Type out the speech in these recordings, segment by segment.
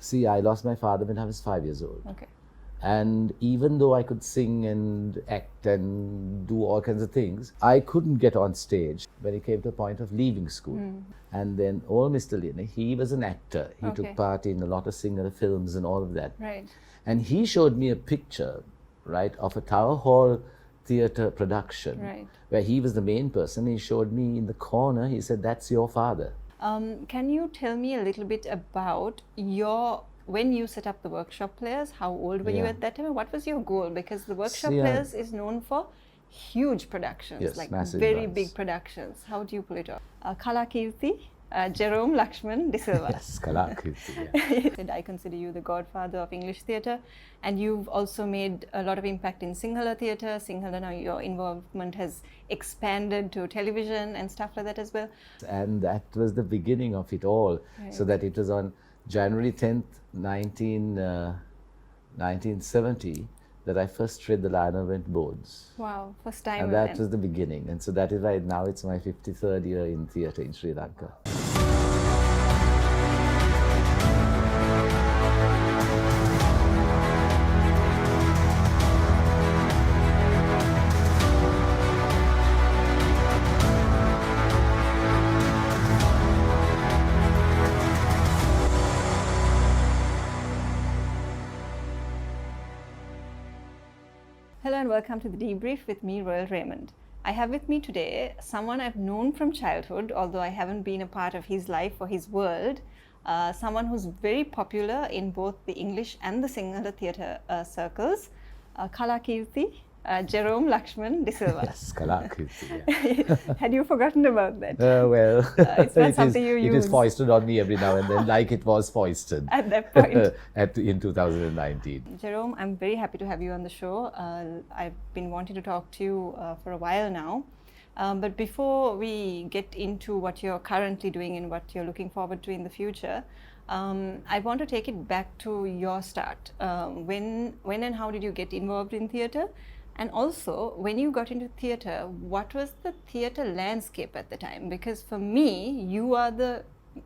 See, I lost my father when I was 5 years old. Okay. And even though I could sing and act and do all kinds of things, I couldn't get on stage when it came to the point of leaving school. And then old Mr. Lin, he was an actor. He Okay. took part in a lot of Sinhala films and all of that. Right. And he showed me a picture, right, of a Tower Hall theatre production, Right. where he was the main person. He showed me in the corner, he said, "That's your father." Can you tell me a little bit about when you set up the Workshop Players? How old were you Yeah. at that time? And what was your goal? Because the Workshop See, Players is known for huge productions, Yes, like massive very ones. big productions. How do you pull it off? Kalakirti, Jerome Lakshman De Silva. Yes, Kalakirti, yeah. I consider you the godfather of English theatre, and you've also made a lot of impact in Sinhala theatre. Sinhala, now your involvement has expanded to television and stuff like that as well. And that was the beginning of it all. So that it was on January 10th, 1970, that I first read the Lionel Wendt boards. Wow, first time. And that was the beginning. And so that is why now it's my 53rd year in theatre in Sri Lanka. Hello and welcome to the debrief with me, Roel Raymond. I have with me today someone I've known from childhood, although I haven't been a part of his life or his world. Someone who's very popular in both the English and the Sinhala theatre circles. Kalakirti, Jerome Lakshman De Silva. Yes, Kalakirti, yeah. Had you forgotten about that? Well, it's not something you it use. is foisted on me every now and then, like it was foisted At that point. in 2019. Jerome, I'm very happy to have you on the show. I've been wanting to talk to you for a while now. But before we get into what you're currently doing and what you're looking forward to in the future, I want to take it back to your start. When and how did you get involved in theatre? And also, when you got into theatre, what was the theatre landscape at the time? Because for me, you are the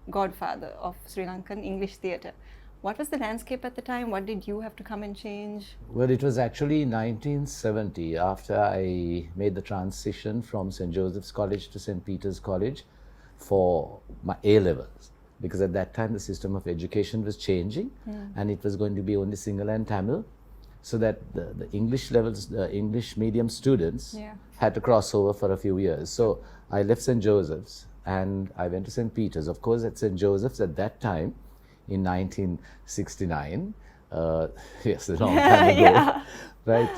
godfather of Sri Lankan English theatre. What was the landscape at the time? What did you have to come and change? Well, it was actually 1970, after I made the transition from St. Joseph's College to St. Peter's College for my A-levels. Because at that time, the system of education was changing, and it was going to be only Sinhala and Tamil. So that the English levels, the English medium students had to cross over for a few years. So I left St. Joseph's and I went to St. Peter's. Of course, at St. Joseph's at that time, in 1969, yes, a long time ago, right?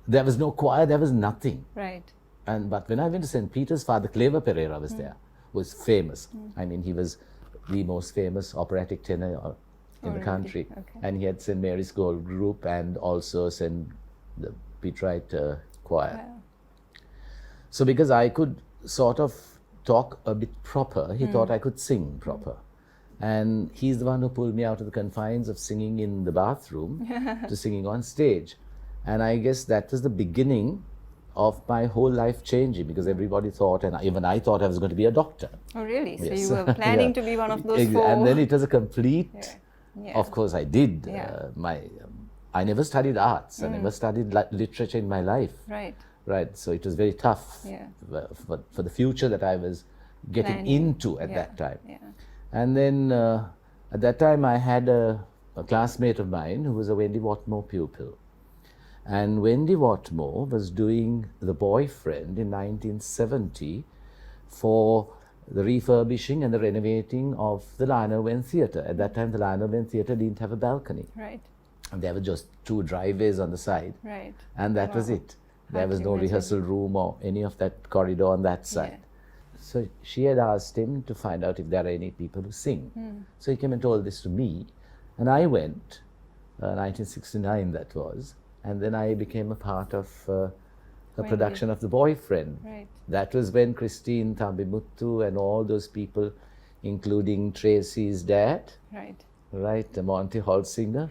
There was no choir, there was nothing. Right. But when I went to St. Peter's, Father Clever Pereira was there, was famous. I mean, he was the most famous operatic tenor in the country. Okay. And he had St. Mary's Gold Group and also the Peterite Choir. Wow. So because I could sort of talk a bit proper, he thought I could sing proper. And he's the one who pulled me out of the confines of singing in the bathroom to singing on stage. And I guess that was the beginning of my whole life changing, because everybody thought, and even I thought I was going to be a doctor. Oh, really? So Yes. you were planning to be one of those four? And then it was a complete, Yeah. of course I did. Yeah. I never studied arts, I never studied literature in my life. Right. Right, so it was very tough for the future that I was getting Planning. into at that time. Yeah. And then at that time I had a classmate of mine who was a Wendy Watmore pupil. And Wendy Watmore was doing The Boyfriend in 1970 for the refurbishing and the renovating of the Lionel Wendt Theatre. At that time, the Lionel Wendt Theatre didn't have a balcony. Right. And there were just two driveways on the side. Right. And that was it. There Hard was to no imagine. rehearsal room or any of that corridor on that side. So she had asked him to find out if there are any people who sing. So he came and told this to me. And I went, 1969 that was. And then I became a part of a production of The Boyfriend. Right. That was when Christine Thambimuttu and all those people, including Tracy's dad, right, Monty Holsinger,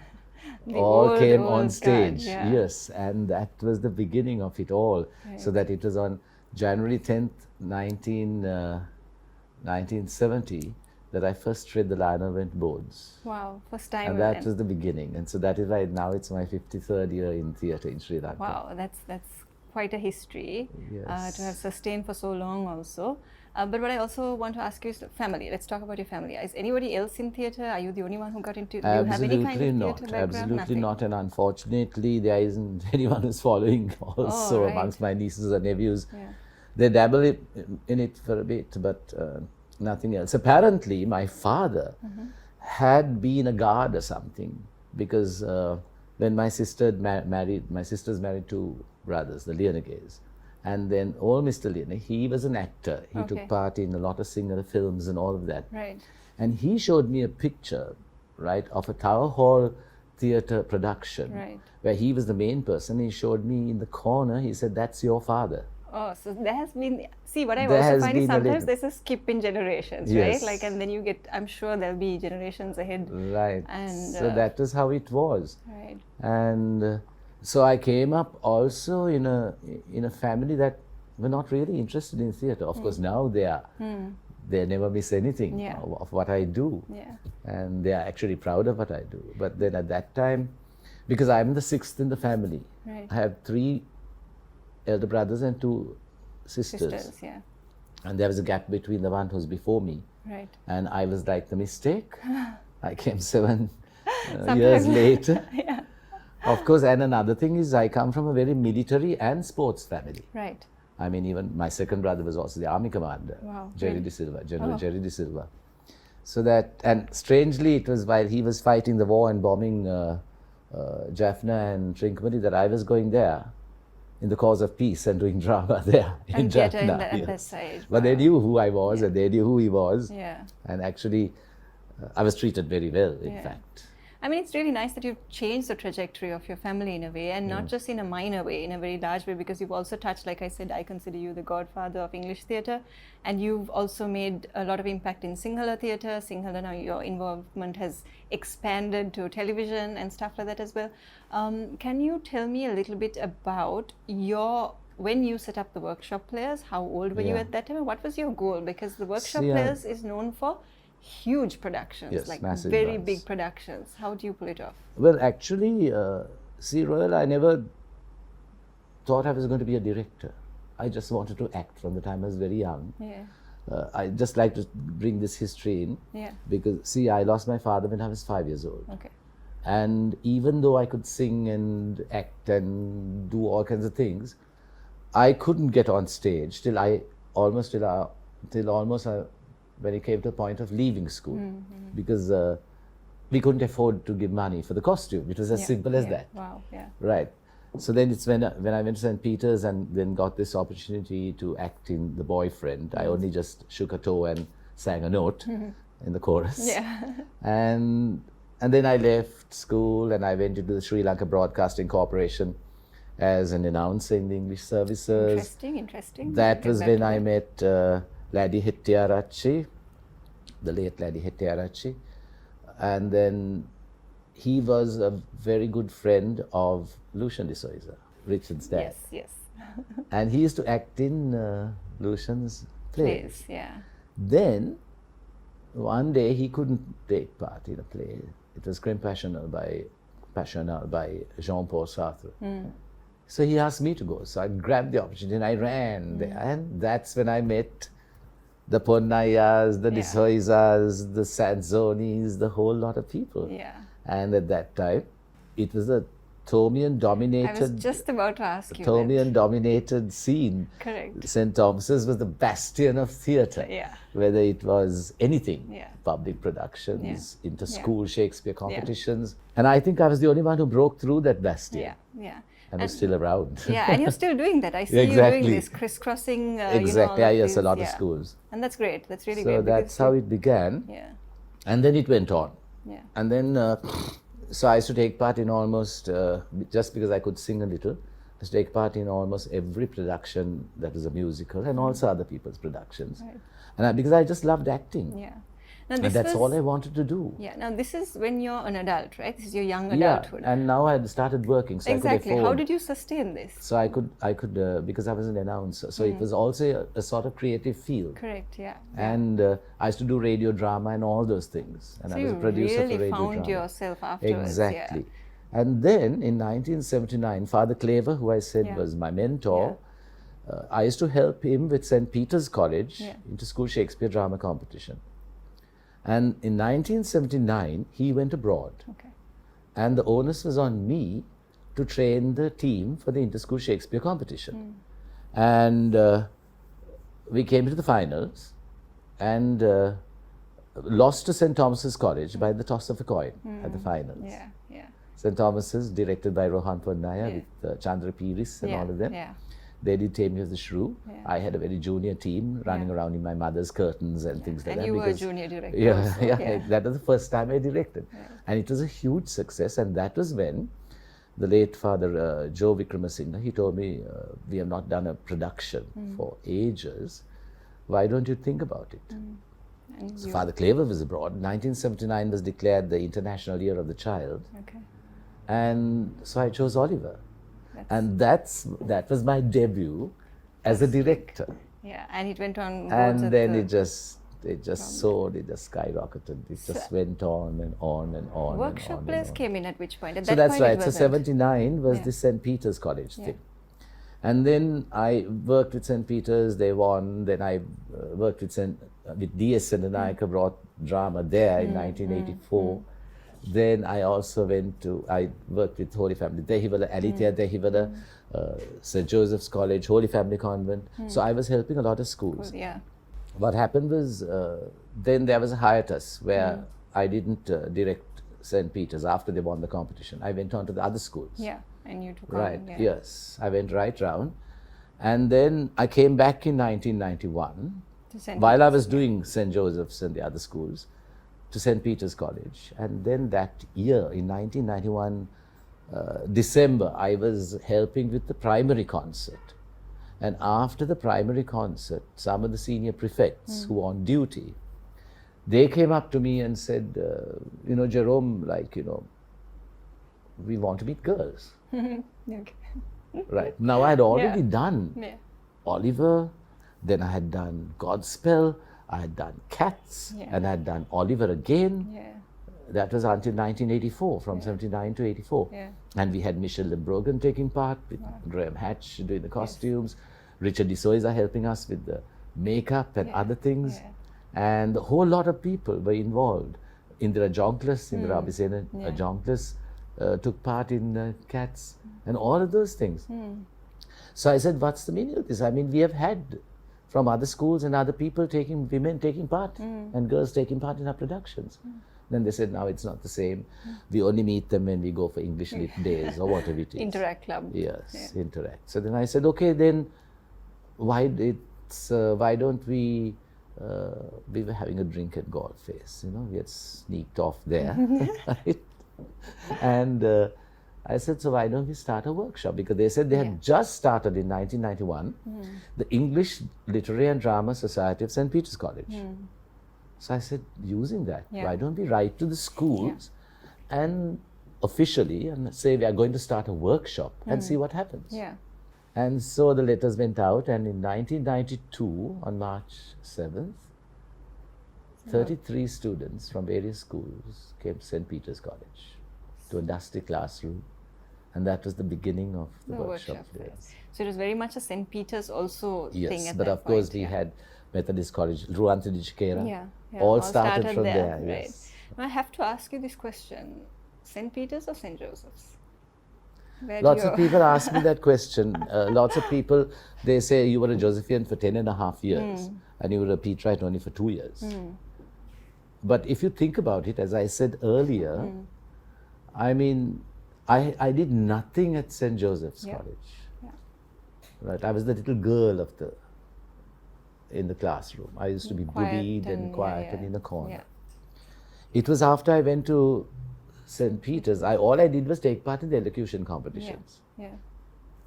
all came on stage. Yes, and that was the beginning of it all. So that it was on January 10th, 1970, that I first read the Lionel Wendt boards. Wow, first time. And that was the beginning. And so that is why now it's my 53rd year in theatre in Sri Lanka. Wow, that's quite a history Yes. to have sustained for so long also. But what I also want to ask you is family. Let's talk about your family. Is anybody else in theatre? Are you the only one who got into? Do you have any kind of theatre background? Absolutely Nothing? not. And unfortunately, there isn't anyone who's following also right. amongst my nieces and nephews. Yeah. They dabble in it for a bit, but nothing else. Apparently, my father had been a guard or something, because when my sister married, my sister's married two brothers, the Lianages. And then old Mr. Liana, he was an actor. He took part in a lot of Sinhala films and all of that. Right. And he showed me a picture, right, of a Tower Hall theatre production, Right. where he was the main person. He showed me in the corner, he said, "That's your father." Oh, so there has been. See, what I There also has find is been a sometimes little- there's a skip in generations, Yes. right? Like, and then you get. I'm sure there'll be generations ahead. Right. And, so that was how it was. Right. And so I came up also in a family that were not really interested in theatre. Of course, now they are. They never miss anything Yeah. of what I do. Yeah. And they are actually proud of what I do. But then at that time, because I'm the sixth in the family, Right. I have 3 elder brothers and 2 Sisters. Yeah. And there was a gap between the one who's before me. Right. And I was like the mistake. I came 7 Sometimes. years later. Yeah. Of course, and another thing is I come from a very military and sports family. Right. I mean, even my second brother was also the army commander, Wow, Jerry really? De Silva, General Oh. Jerry De Silva. So that, and strangely, it was while he was fighting the war and bombing Jaffna and Trincomalee that I was going there in the cause of peace and doing drama there in And theatre Jaffna. at that side. But they Wow. knew who I was and they knew who he was. Yeah. And actually, I was treated very well, in Yeah. fact. I mean, it's really nice that you've changed the trajectory of your family in a way, and not just in a minor way, in a very large way, because you've also touched, like I said, I consider you the godfather of English theatre, and you've also made a lot of impact in Sinhala theatre. Sinhala, now your involvement has expanded to television and stuff like that as well. Can you tell me a little bit about when you set up the Workshop Players, how old were you Yeah. at that time, and what was your goal? Because the Workshop See, Players is known for huge productions, Yes, like massive very ones. big productions. How do you pull it off? Well, actually, see, Roel, I never thought I was going to be a director. I just wanted to act from the time I was very young. Yeah, I just like to bring this history in yeah, because, see, I lost my father when I was 5 years old. okay, And even though I could sing and act and do all kinds of things, I couldn't get on stage till when it came to the point of leaving school, because we couldn't afford to give money for the costume. It was as yeah, simple as yeah. that. Wow, yeah, Right. So then it's when I went to St. Peter's and then got this opportunity to act in The Boyfriend. I only just shook a toe and sang a note in the chorus. yeah, And then I left school and I went into the Sri Lanka Broadcasting Corporation as an announcer in the English services. interesting. That Get was back when to I that. met Laddie Hettiarachchi, the late Laddie Hettiarachchi. And then he was a very good friend of Lucian de Souza, Richard's dad. Yes, yes. And he used to act in Lucian's plays. Plays, yeah. Then, one day he couldn't take part in a play. It was Crime Passionnel by Jean-Paul Sartre. So he asked me to go. So I grabbed the opportunity and I ran there. And that's when I met the Ponnayas, the Yeah. De Soizas, the Sanzonis, the whole lot of people. Yeah. And at that time, it was a Tomian-dominated, I was just about to ask you Tomian-dominated scene. that. Correct. St. Thomas's was the bastion of theatre. Yeah. Whether it was anything, Yeah. public productions, Yeah. inter-school Shakespeare competitions. And I think I was the only one who broke through that bastion Yeah, yeah. and was still around. Yeah, and you're still doing that. I see you Exactly. doing this crisscrossing. Exactly, all of yes, a these, lot of yeah. schools. And that's great. That's really So great. that's how it began. Yeah, And then it went on. yeah. And then, so I used to take part in almost, just because I could sing a little, I used to take part in almost every production that was a musical and also other people's productions. Right. And because I just loved acting. Yeah. Now And that's all I wanted to do. Yeah. Now this is when you're an adult, right? This is your young Yeah, adulthood. and now I had started working, so Exactly. I could afford. How did you sustain this? So I could because I was an announcer, so it was also a sort of creative field. Correct. Yeah. And I used to do radio drama and all those things, and So I was a you producer really for radio found drama. yourself afterwards. Exactly. And then in 1979, Father Claver, who I said was my mentor, I used to help him with St. Peter's College inter-school Shakespeare drama competition. And in 1979, he went abroad. Okay. And the onus was on me to train the team for the inter-school Shakespeare competition. And we came to the finals and lost to St. Thomas's College by the toss of a coin at the finals. Yeah. Yeah. St. Thomas's, directed by Rohan Ponnaya with Chandra Piris and all of them. Yeah. They did Taming of the Shrew. I had a very junior team running around in my mother's curtains and things like that. And you were a junior director. Yeah, that was the first time I directed. And it was a huge success. And that was when the late Father Joe Vikramasinghe, he told me, we have not done a production for ages. Why don't you think about it? So Father Claver was abroad. 1979 was declared the International Year of the Child. Okay. And so I chose Oliver. And that was my debut as a director. Yeah, and it went on. And then it just soared, it just skyrocketed. It just went on and on and on. Workshop Players came in at which point? At so that that's point right. So 79 was the St. Peter's College thing. And then I worked with St. Peter's, they won. Then I worked with D.S. Sendanayaka, brought drama there in 1984. Then I also I worked with Holy Family Dehiwala, Alithya Dehiwala, St. Joseph's College, Holy Family Convent. So I was helping a lot of schools. Yeah. What happened was, then there was a hiatus where I didn't direct St. Peter's after they won the competition. I went on to the other schools. Yeah, and you took Right, on. yes. I went right round. And then I came back in 1991, while I was doing St. Joseph's and the other schools, to St. Peter's College. And then that year, in 1991, December, I was helping with the primary concert. And after the primary concert, some of the senior prefects who were on duty, they came up to me and said, Jerome, we want to meet girls. Okay. Right. Now I had already done Oliver, then I had done Godspell, I had done Cats, and I had done Oliver again. Yeah. That was until 1984, from 79 to 84. Yeah. And we had Michelle de Brogan taking part, with Graham Hatch doing the costumes, Richard de Souza helping us with the makeup and other things. Yeah. And a whole lot of people were involved. Indira Abhisena Jonklas took part in Cats and all of those things. So I said, what's the meaning of this? I mean, we have had from other schools and other people women taking part and girls taking part in our productions. Then they said, now it's not the same. We only meet them when we go for English Lit days or whatever it is. Interact Club. Yes, Interact. So then I said, okay, then why don't we were having a drink at Golf Face, we had sneaked off there. Right? And I said, so why don't we start a workshop? Because they said they had just started in 1991, the English Literary and Drama Society of St. Peter's College. So I said, using that, why don't we write to the schools and officially and say we are going to start a workshop and see what happens. Yeah. And so the letters went out, and in 1992, on March 7th, 33 students from various schools came to St. Peter's College to a dusty classroom, and that was the beginning of the workshop. So it was very much a St. Peter's also thing at Yes, that but of course we had Methodist College, Ruantadijikera, all started from there. Right. Yes. Now I have to ask you this question, St. Peter's or St. Joseph's? Lots of people ask me that question. Lots of people, they say you were a Josephian for 10 and a half years and you were a Peterite only for 2 years. But if you think about it, as I said earlier, I mean, I did nothing at St. Joseph's College. Right? I was the little girl in the classroom. I used to be bullied and quiet and in a corner. It was after I went to St. Peter's, all I did was take part in the elocution competitions.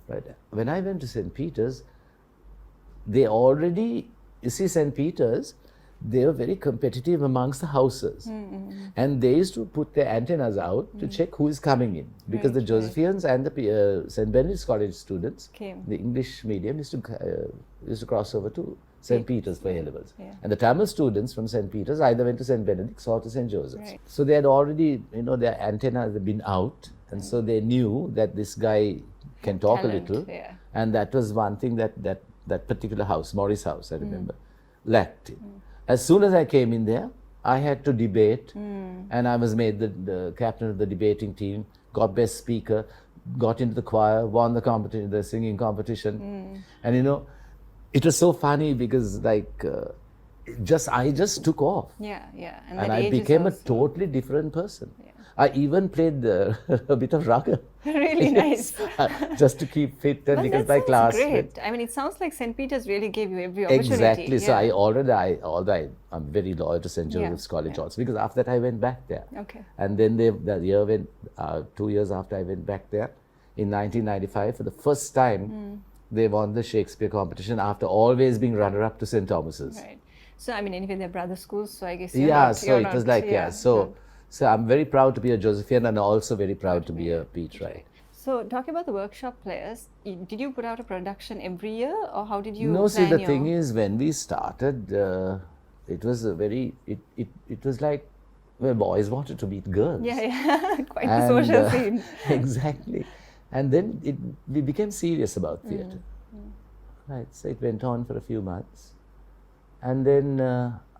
Right? When I went to St. Peter's, they already, you see, St. Peter's, they were very competitive amongst the houses. And they used to put their antennas out to check who is coming in. Because the Josephians and the St. Benedict's College students, the English medium, used to cross over to St. Peter's for A-levels. And the Tamil students from St. Peter's either went to St. Benedict's or to St. Joseph's. So they had already, their antennas had been out. And so they knew that this guy can talk a little. And that was one thing that particular house, Morris House, I remember, lacked it. As soon as I came in there, I had to debate, and I was made the captain of the debating team, got best speaker, got into the choir, won the competition, the singing competition. And it was so funny because I just took off. And I became a totally different person. I even played a bit of raga. Really nice. Just to keep fit and because my class. Great. I mean, it sounds like St. Peter's really gave you every opportunity. Exactly. So although I'm very loyal to St. Joseph's College also, because after that I went back there. And then the year when 2 years after I went back there, in 1995, for the first time, they won the Shakespeare competition after always being runner-up to St. Thomas's. Right. So I mean, anyway, they're brother schools, so I guess So I'm very proud to be a Josephian and also very proud to be a Pete Wright. So talking about the workshop players, did you put out a production every year or how did you No, see the thing is when we started, it was it was like well, boys wanted to meet girls. Quite the social scene. Exactly. And then we became serious about theatre. Right, so it went on for a few months. And then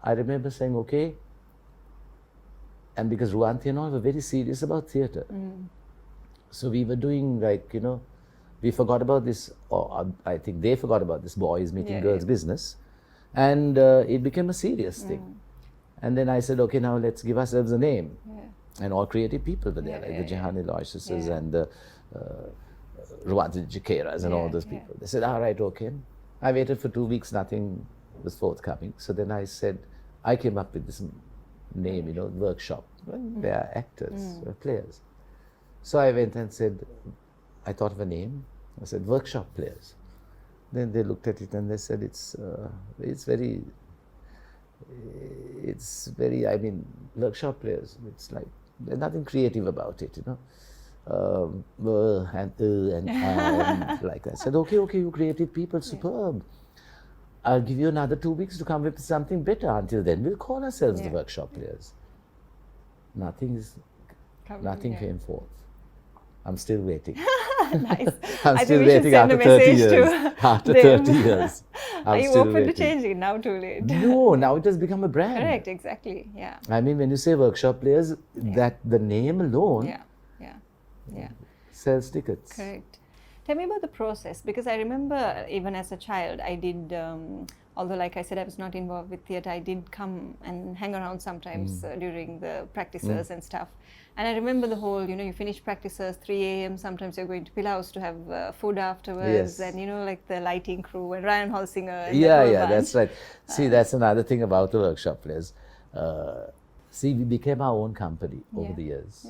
I remember saying, okay, and because Ruanthi and all were very serious about theatre. So we were doing we forgot about this, or I think they forgot about this boys meeting girls business. And it became a serious thing. And then I said, okay, now let's give ourselves a name. And all creative people were there, like the Jehani Loyces and the Ruanthi Jikeras and all those people. They said, all right, okay. I waited for 2 weeks, nothing was forthcoming. So then I said, I came up with this name, workshop. Well, they are actors, players. So I went and said, I thought of a name. I said, Workshop Players. Then they looked at it and they said, it's very, I mean, Workshop Players, it's like, there's nothing creative about it, and like that. I said, okay, you creative people, superb. I'll give you another 2 weeks to come up with something better. Until then, we'll call ourselves the Workshop Players. Nothing came forth. I'm still waiting. Nice. I'm still waiting after 30 years. After 30 years. Are you open to changing now? Too late. No, now it has become a brand. Correct, exactly. Yeah. I mean, when you say Workshop Players, that the name alone sells tickets. Correct. Tell me about the process, because I remember even as a child, I did, although like I said, I was not involved with theatre, I did come and hang around sometimes during the practices and stuff. And I remember the whole, you finish practices 3 a.m. Sometimes you're going to Pilaus to have food afterwards, and like the lighting crew and Ryan Holsinger. And that's right. See, that's another thing about the Workshop Players. We became our own company over the years.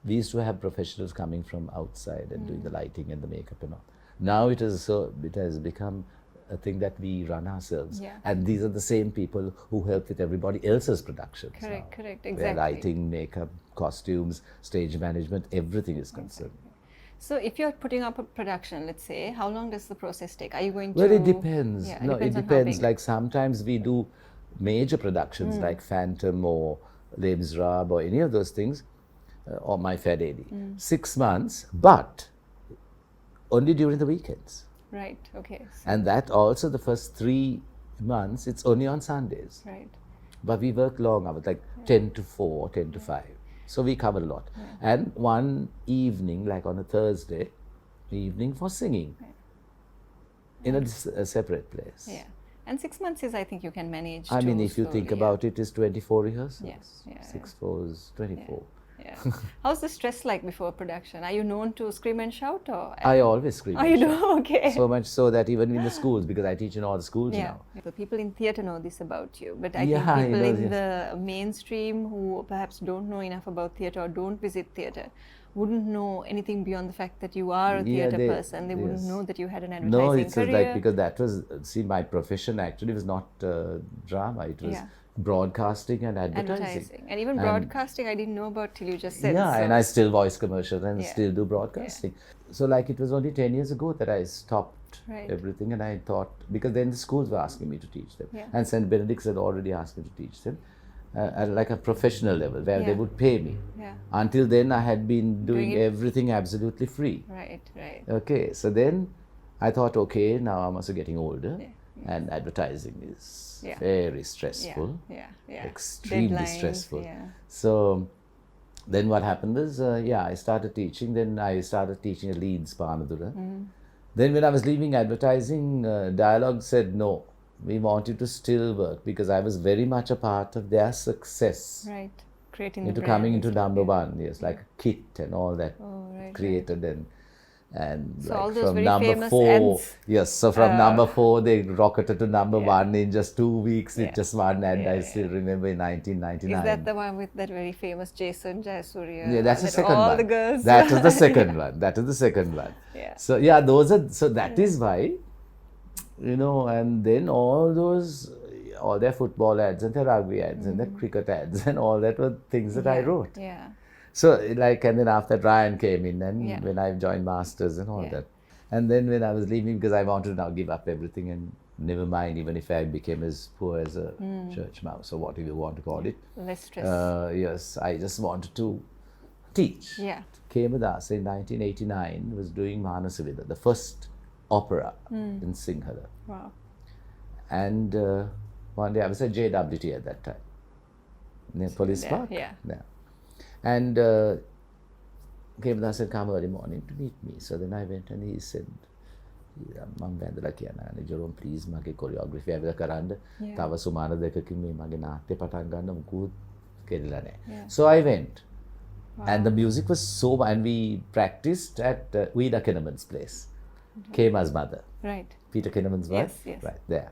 We used to have professionals coming from outside and doing the lighting and the makeup and all. Now it has become a thing that we run ourselves. And these are the same people who help with everybody else's productions. Correct, exactly. Where lighting, makeup, costumes, stage management, everything is concerned. So if you're putting up a production, let's say, how long does the process take? Are you going to... Well, it depends. It depends. Like sometimes we do major productions like Phantom or Les Miserables or any of those things, or My Fair Lady. 6 months, but only during the weekends. Right, okay. And that also, the first 3 months, it's only on Sundays. Right. But we work long hours, like 10 to 4, 10 to 5. So we cover a lot. And one evening, like on a Thursday evening for singing in a separate place. Yeah. And 6 months is, I think you can manage. I mean, if you think about it, is 24 rehearsals. Yes. 6 4 is 24. yeah. How's the stress like before production? Are you known to scream and shout, or? I always scream. Oh, you do? Okay. So much so that even in the schools, because I teach in all the schools now. So people in theatre know this about you, but I Yeah, think people you know, in the mainstream who perhaps don't know enough about theatre or don't visit theatre wouldn't know anything beyond the fact that you are a theatre person. They wouldn't know that you had an advertising No, it's career. like, because that was, see, my profession actually was not drama. It was broadcasting and advertising. And even broadcasting, I didn't know about till you just said. Yeah, so. and I still voice commercials and still do broadcasting. So like it was only 10 years ago that I stopped everything, and I thought, because then the schools were asking me to teach them. And St. Benedict's had already asked me to teach them. At like a professional level where they would pay me. Until then I had been doing everything absolutely free. Right. Okay, so then I thought, okay, now I'm also getting older and advertising is very stressful, extremely Deadlines, stressful. So then what happened was, I started teaching. Then I started teaching at Leeds, Panadura. Then when I was leaving advertising, Dialogue said, no, we want you to still work, because I was very much a part of their success. Right, creating into the coming brand into number one, like Kit and all that created and so like all those from very number famous 4, ads, so from number 4 they rocketed to number 1 in just 2 weeks with just one ad. I still remember in 1999. Is that the one with that very famous Jason Jayasuriya? Yeah, that's the second all one. The girls. That is the second one. That is the second one. So yeah, those are, so that is why, you know, and then all their football ads and their rugby ads and their cricket ads and all that were things that I wrote. So like, and then after that Ryan came in, and when I joined Masters and all that. And then when I was leaving, because I wanted to now give up everything and never mind, even if I became as poor as a church mouse or whatever you want to call it. Less stress. Yes, I just wanted to teach. Kemadas in 1989 was doing Manasavida, the first opera in Sinhala. Wow. And one day I was at JWT at that time, near Police Park. And Kemadas said, come early morning to meet me. So then I went, and he said, මම වැඳලා කියනවා Jerome, please මගේ choreography ඇවිල්ලා කරන්න. තව සුමාන දෙකකින් මේ මගේ නාට්‍ය පටන් ගන්න මුකුත් කෙරෙලා නැහැ. So I went. And the music was so, and we practiced at Vida Kinnaman's place. Kema's mother. Right. Peter Kinnaman's wife. Yes. Right there.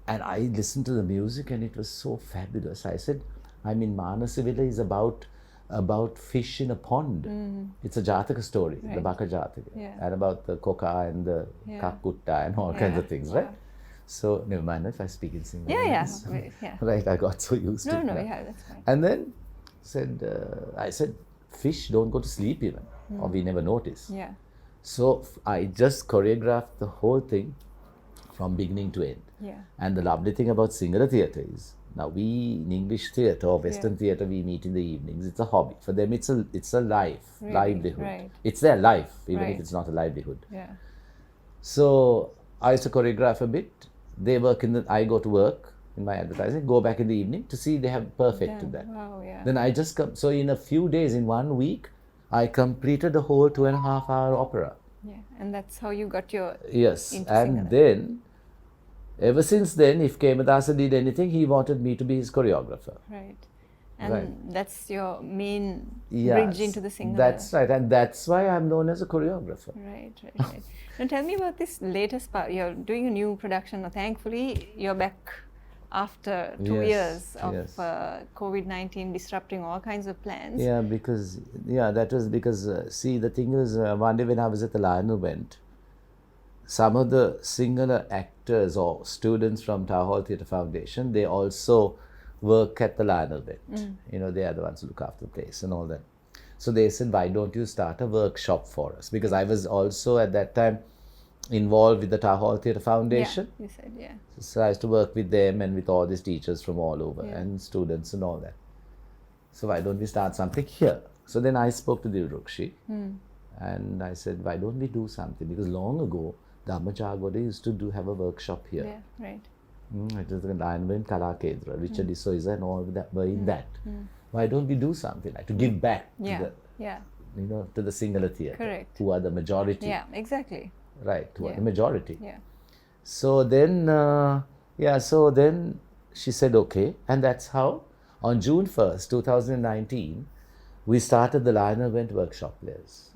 And I listened to the music, and it was so fabulous. I said, I mean, Manasavila is about fish in a pond. It's a Jataka story, the Baka Jataka, and about the Koka and the Kakutta and all kinds of things, right? So, never mind if I speak in Sinhala. Right, I got so used to it. No, that's fine. And then I said, fish don't go to sleep even, or we never notice. So, I just choreographed the whole thing from beginning to end. And the lovely thing about Sinhala theatre is, now we in English theatre or Western theatre, we meet in the evenings. It's a hobby. For them, it's a livelihood. It's their life, even if it's not a livelihood. So I used to choreograph a bit. They work I go to work in my advertising, go back in the evening to see they have perfected that. Then I just come. So in a few days, in 1 week, I completed the whole 2.5 hour opera. And that's how you got your and Sinhala. Then. Ever since then, if Kemadasa did anything, he wanted me to be his choreographer. Right. And that's your main bridge into the Sinhala. That's right. And that's why I'm known as a choreographer. Right. Now tell me about this latest part. You're doing a new production. Now, thankfully, you're back after 2 years of COVID-19 disrupting all kinds of plans. That was because, see, the thing was, one day when I was at the Lionel Wendt, some of the Sinhala actors or students from Tower Hall Theatre Foundation, they also work at the Lionel Wendt. You know, they are the ones who look after the place and all that. So they said, why don't you start a workshop for us? Because I was also at that time involved with the Tower Hall Theatre Foundation. You said, So I used to work with them and with all these teachers from all over and students and all that. So why don't we start something here? So then I spoke to Dilrukshi and I said, why don't we do something? Because long ago, Dhammachagoda used to have a workshop here. It was the Lionel Wendt Kala Kendra, Richard D'Souza and all that were in that. Why don't we do something like to give back to the Sinhala theatre, who are the majority. Right, who are the majority. So then, so then she said, okay. And that's how on June 1st, 2019, we started the Lionel Wendt Workshop Players.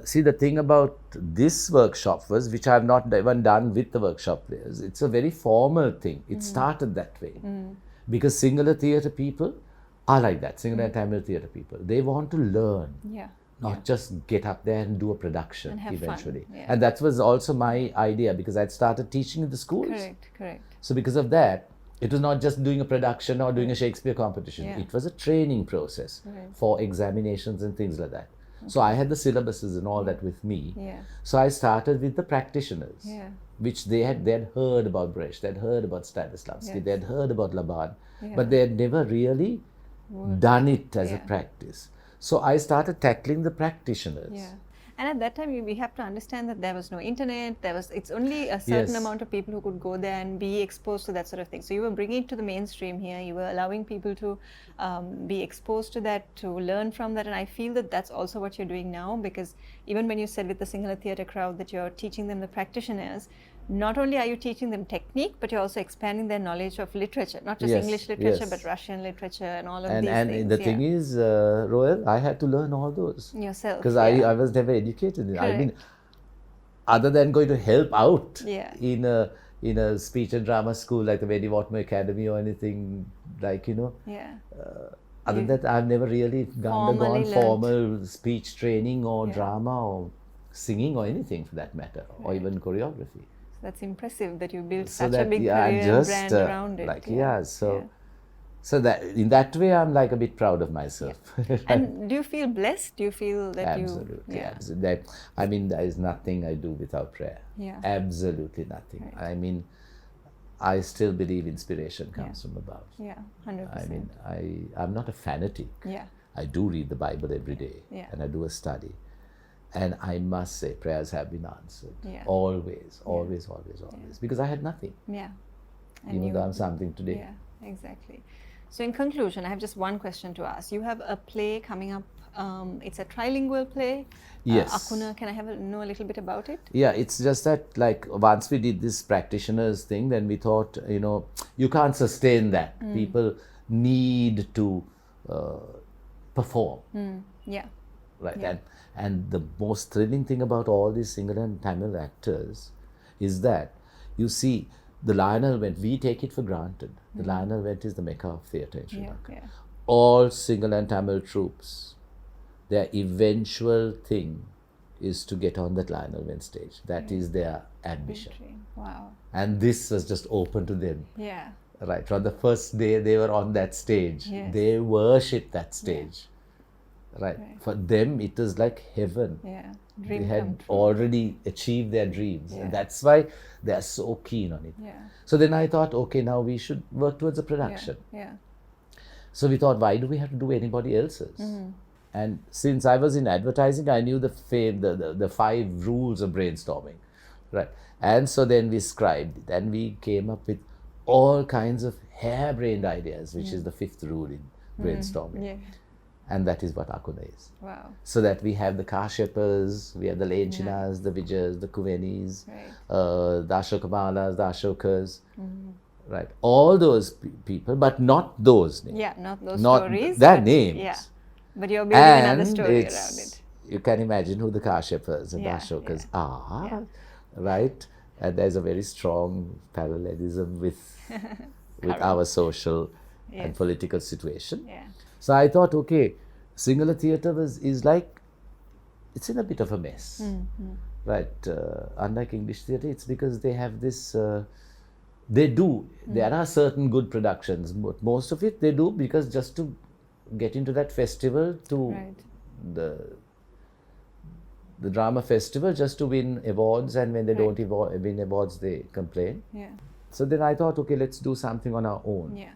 See, the thing about this workshop was, which I have not even done with the workshop players, it's a very formal thing. It started that way. Because Sinhala theatre people are like that, Sinhala and Tamil theatre people. They want to learn, not just get up there and do a production And have eventually. fun. Yeah. And that was also my idea, because I'd started teaching in the schools. Correct. So because of that, it was not just doing a production or doing a Shakespeare competition. Yeah. It was a training process for examinations and things like that. So I had the syllabuses and all that with me. Yeah. So I started with the practitioners, Yeah. which they'd heard about Brecht, they'd heard about Stanislavski, Yes. they'd heard about Laban, Yeah. but they had never really done it as a practice. So I started tackling the practitioners. Yeah. And at that time, we have to understand that there was no internet. It's only a certain Yes. amount of people who could go there and be exposed to that sort of thing. So you were bringing it to the mainstream here. You were allowing people to be exposed to that, to learn from that. And I feel that that's also what you're doing now, because even when you said with the Sinhala theatre crowd that you're teaching them the practitioners, not only are you teaching them technique, but you're also expanding their knowledge of literature, not just Yes, English literature, yes. but Russian literature and all of And these things. and the thing is, Roel, I had to learn all those. Yourself. Because I was never educated in it. I mean, other than going to help out in a speech and drama school like the Wendy Watmer Academy or anything like, other than that, I've never really undergone formal speech training or drama or singing or anything for that matter, or even choreography. That's impressive that you built So such that, a big yeah, career just, and brand around it. Like, so that in that way, I'm like a bit proud of myself. And do you feel blessed? Do you feel that Absolutely, absolutely. I mean, there is nothing I do without prayer. Yeah. Absolutely nothing. Right. I mean, I still believe inspiration comes from above. Yeah, 100%. I mean, I'm not a fanatic. Yeah. I do read the Bible every day, and I do a study. And I must say, prayers have been answered. Yeah. Always, because I had nothing. Yeah. And Even though I'm something today. Yeah, exactly. So in conclusion, I have just one question to ask. You have a play coming up. It's a trilingual play. Yes. Akuna, can I know a little bit about it? Yeah, it's just that, like, once we did this practitioners thing, then we thought, you can't sustain that. People need to perform. Yeah. Right. Yeah. And the most thrilling thing about all these Sinhala and Tamil actors is that, you see, the Lionel Wendt, we take it for granted. The Lionel Wendt is the Mecca of theatre in Sri Lanka. Yeah. All Sinhala and Tamil troops, their eventual thing is to get on that Lionel Wendt stage. That is their ambition. Wow. And this was just open to them. Yeah. Right. From the first day they were on that stage, they worshipped that stage. Right. For them, it was like heaven. Yeah. They had already achieved their dreams. And that's why they are so keen on it. Yeah. So then I thought, okay, now we should work towards a production. Yeah. So we thought, why do we have to do anybody else's? And since I was in advertising, I knew the 5 rules of brainstorming. Right. And so then we scribed it and we came up with all kinds of harebrained ideas, which is the 5th rule in brainstorming. Yeah. And that is what Akuna is. Wow. So that we have the Kashyapers, we have the Lenchinas, the Vijayas, the Kuvenis, the Ashokamalas, the Ashokas, right? All those people, but not those names. Yeah, not those stories. Their names. Yeah. But you're building another story around it. You can imagine who the Kashyapers and the Ashokas are, right? And there's a very strong parallelism with our social and political situation. Yeah. So I thought, okay, Sinhala theatre is like, it's in a bit of a mess, right? Unlike English theatre, it's because they have this, there are certain good productions, but most of it they do because just to get into that festival, to the drama festival, just to win awards, and when they don't win awards, they complain. Yeah. So then I thought, okay, let's do something on our own. Yeah.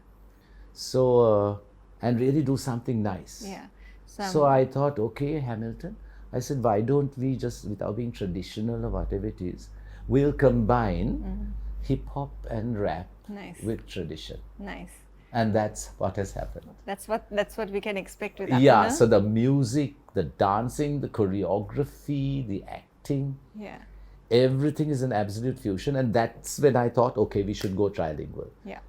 So, and really do something nice. Yeah. So I thought, okay, Hamilton, I said, why don't we just, without being traditional or whatever it is, we'll combine hip hop and rap with tradition. Nice. And that's what has happened. That's what we can expect with Akuna. Yeah, so the music, the dancing, the choreography, the acting, everything is an absolute fusion. And that's when I thought, okay, we should go trilingual. Yeah.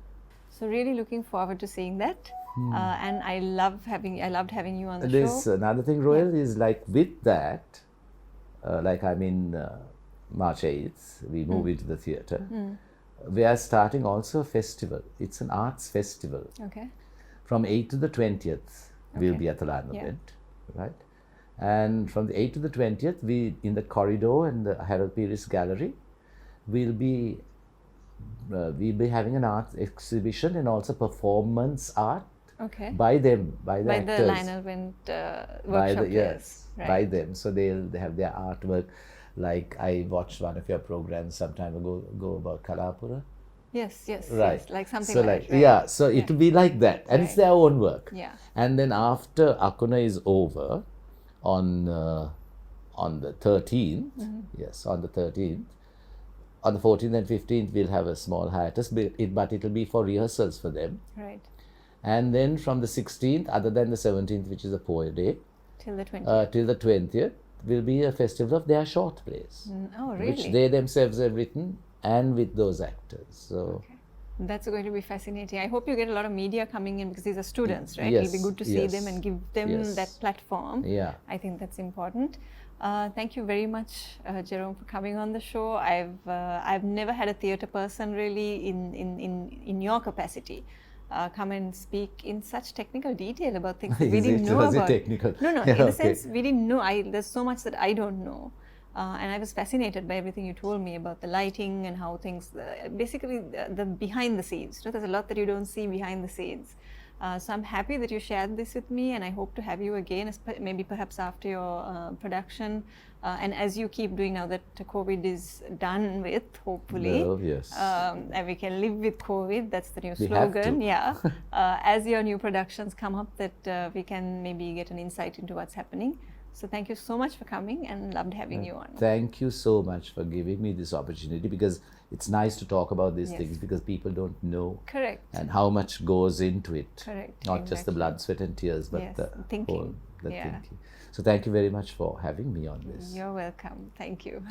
So really looking forward to seeing that. and I loved having you on the There's show. another thing, Roel, is like with that, like I'm in March 8th, we move into the theatre. We are starting also a festival. It's an arts festival. Okay. From 8th to the 20th, we'll Okay. be at the Lionel Yeah. Wendt, right? And from the 8th to the 20th, we in the corridor and the Harold Pierce Gallery, we'll be having an art exhibition and also performance art Okay. by them, by the By actors. the Lionel Wendt By Workshop the, Players. yes, Right. by them. So they have their artwork. Like I watched one of your programs some time ago about Kalapura. Yes, yes, Right. yes, like something So like that, right? yeah, so it will be like that, and it's Right. their own work. Yeah. And then after Akuna is over, on the 13th, yes, on the 13th, on the 14th and 15th we'll have a small hiatus, but it'll be for rehearsals for them. Right. And then from the 16th, other than the 17th, which is a poet day, Till the 20th. till the 20th, will be a festival of their short plays, Oh, really? which they themselves have written, and with those actors. So That's going to be fascinating. I hope you get a lot of media coming in because these are students, right? Yes, It'll be good to see yes, them and give them yes. that platform. yeah, I think that's important. Thank you very much, Jerome, for coming on the show. I've never had a theatre person really in your capacity come and speak in such technical detail about things that we Is didn't it? know Was it about. technical? No, Yeah, in the okay. sense we didn't know. There's so much that I don't know. And I was fascinated by everything you told me about the lighting and how things, basically the behind the scenes. There's a lot that you don't see behind the scenes. So I'm happy that you shared this with me, and I hope to have you again, maybe perhaps after your production. And as you keep doing now that COVID is done with, hopefully. Well, yes. And we can live with COVID, that's the new We have to. slogan. Yeah. As your new productions come up, that we can maybe get an insight into what's happening. So thank you so much for coming, and loved having you on. Thank you so much for giving me this opportunity, because it's nice to talk about these Yes. things, because people don't know Correct. and how much goes into it. Correct. Not just the Exactly. blood, sweat and tears, but Yes, the thinking. whole Yeah. thinking. So thank you very much for having me on this. You're welcome. Thank you.